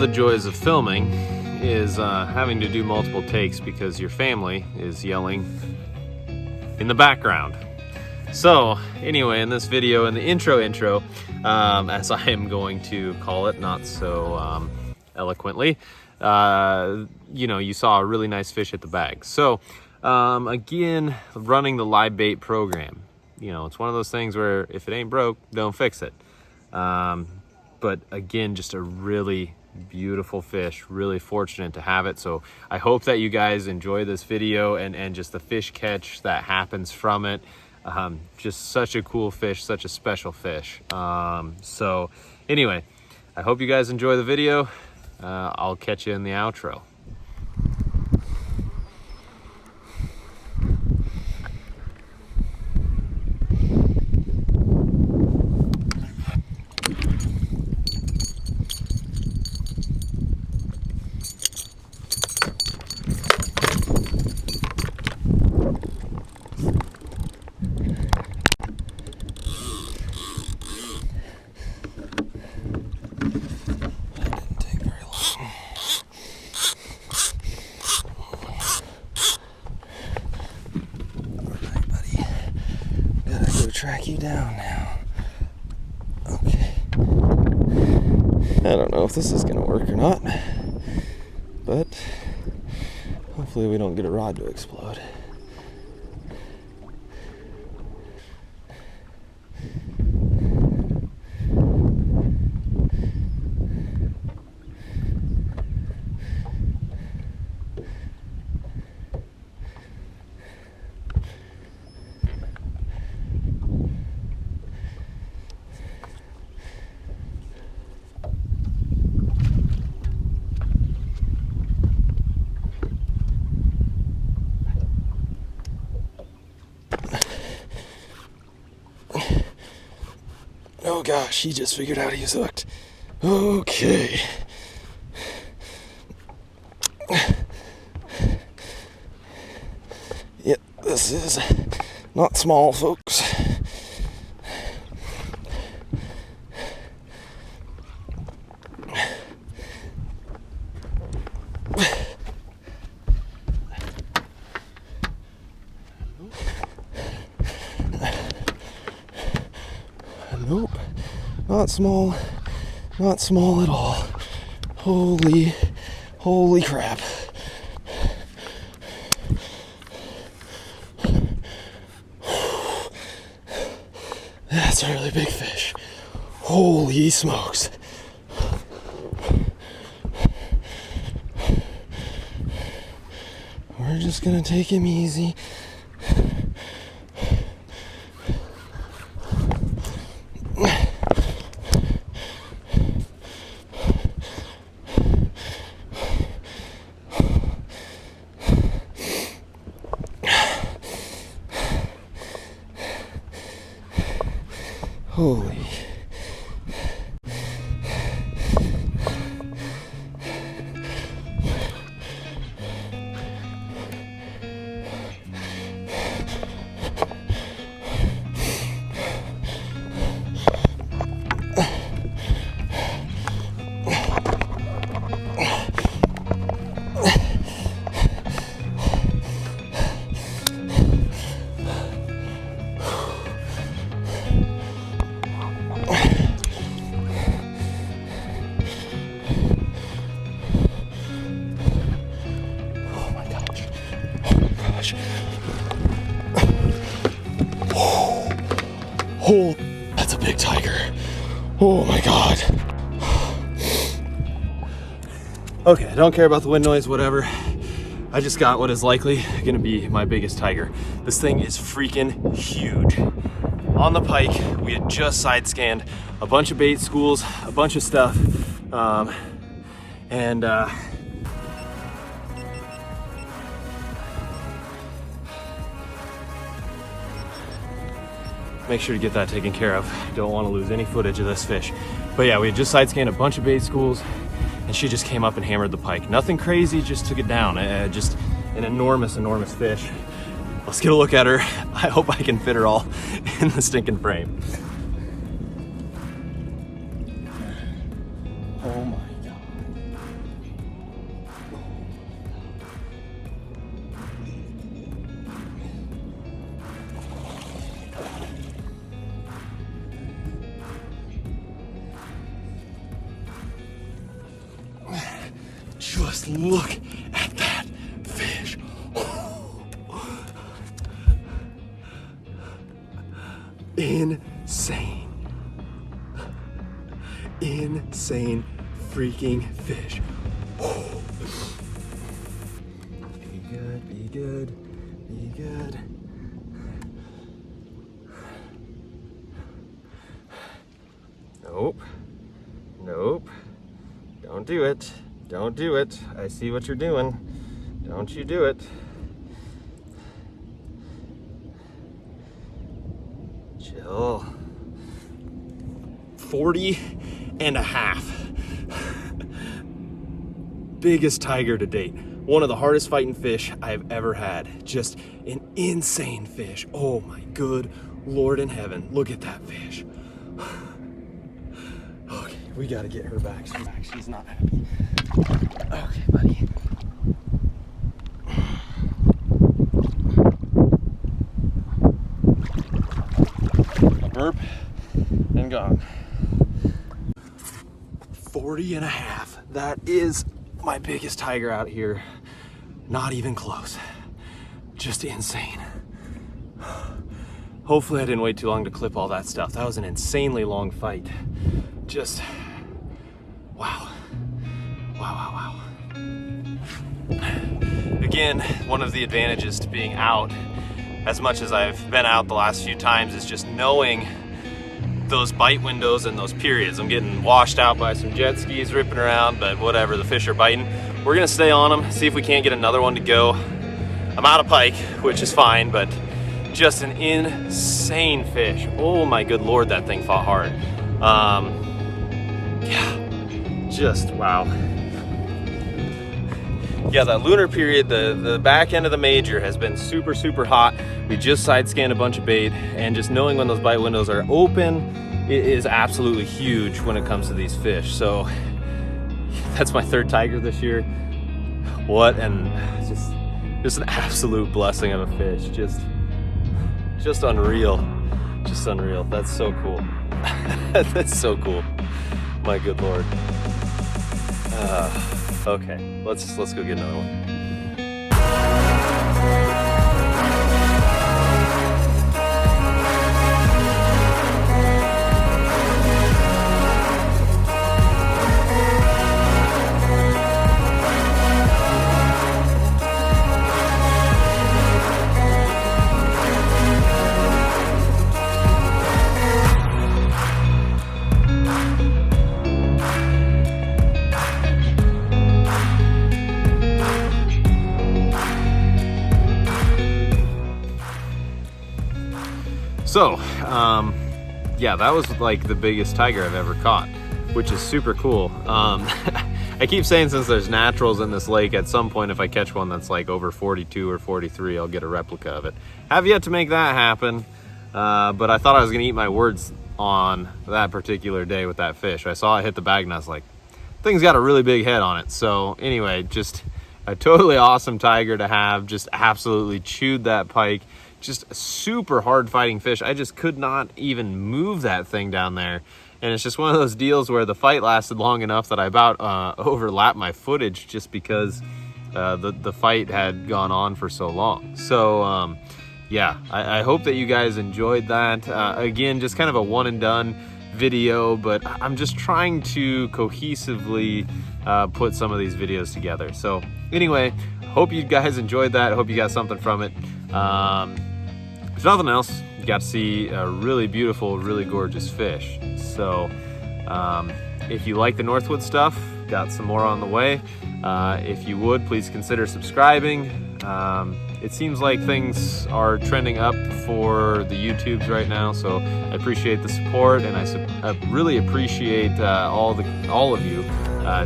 the joys of filming is having to do multiple takes because your family is yelling in the background. So anyway, in this video, in the intro, as I am going to call it, not so eloquently, you know, you saw a really nice fish hit the bag. So again, running the live bait program, you know, it's one of those things where if it ain't broke, don't fix it. But again, just a really beautiful fish, really fortunate to have it. So I hope that you guys enjoy this video and just the fish catch that happens from it. Just such a cool fish, such a special fish. So anyway, I hope you guys enjoy the video. I'll catch you in the outro. Track you down now. Okay. I don't know if this is gonna work or not, but hopefully we don't get a rod to explode. Oh gosh, he just figured out he was hooked. Okay. Yep, this is not small, folks. Nope, not small at all. Holy crap. That's a really big fish. Holy smokes. We're just gonna take him easy. Holy. Oh, that's a big tiger. Oh my God. Okay, I don't care about the wind noise, whatever. I just got what is likely gonna be my biggest tiger. This thing is freaking huge. On the pike, we had just side scanned a bunch of bait schools, a bunch of stuff. Make sure to get that taken care of. Don't want to lose any footage of this fish. But yeah, we had just side scanned a bunch of bait schools and she just came up and hammered the pike. Nothing crazy, just took it down. Just an enormous fish. Let's get a look at her. I hope I can fit her all in the stinking frame. Oh my God. Just look at that fish. Insane. Insane freaking fish. Be good, be good, be good. Nope. Nope. Don't do it. Don't do it. I see what you're doing. Don't you do it. Chill. 40 and a half. Biggest tiger to date. One of the hardest fighting fish I've ever had. Just an insane fish. Oh my good Lord in heaven. Look at that fish. Okay, we gotta get her back. She's not happy. Okay, buddy. Burp and gone. 40 and a half. That is my biggest tiger out here. Not even close. Just insane. Hopefully I didn't wait too long to clip all that stuff. That was an insanely long fight. Just, wow. Wow. Again, one of the advantages to being out, as much as I've been out the last few times, is just knowing those bite windows and those periods. I'm getting washed out by some jet skis ripping around, but whatever, the fish are biting. We're gonna stay on them, see if we can't get another one to go. I'm out of pike, which is fine, but just an insane fish. Oh my good Lord, that thing fought hard. Yeah, just wow. Yeah, that lunar period, the back end of the major has been super hot. We just side scanned a bunch of bait, and just knowing when those bite windows are open, it is absolutely huge when it comes to these fish. So that's my third tiger this year. What, and just an absolute blessing of a fish. Just unreal. Just unreal. That's so cool. That's so cool. My good Lord. Okay, let's go get another one. So, yeah, that was like the biggest tiger I've ever caught, which is super cool. I keep saying since there's naturals in this lake, at some point if I catch one that's like over 42 or 43, I'll get a replica of it. Have yet to make that happen, but I thought I was gonna eat my words on that particular day with that fish. I saw it hit the bag and I was like, thing's got a really big head on it. So anyway, just a totally awesome tiger to have. Just absolutely chewed that pike. Just a super hard fighting fish. I just could not even move that thing down there. And it's just one of those deals where the fight lasted long enough that I about overlapped my footage just because the fight had gone on for so long. So yeah, I hope that you guys enjoyed that. Again, just kind of a one and done video, but I'm just trying to cohesively put some of these videos together. So anyway, hope you guys enjoyed that. Hope you got something from it. If nothing else, you got to see a really beautiful, really gorgeous fish. So if you like the Northwood stuff, got some more on the way. If you would, please consider subscribing. It seems like things are trending up for the YouTubes right now, so I appreciate the support, and I really appreciate all of you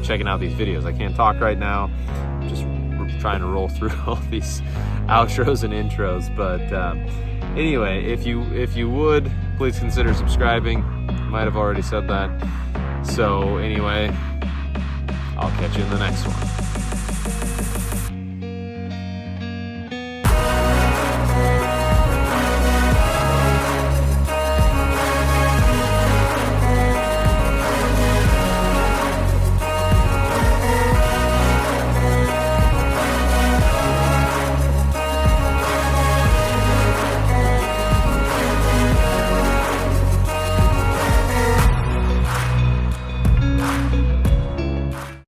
checking out these videos. I can't talk right now. I'm just trying to roll through all these outros and intros, but anyway, if you would, please consider subscribing. Might have already said that. So anyway, I'll catch you in the next one.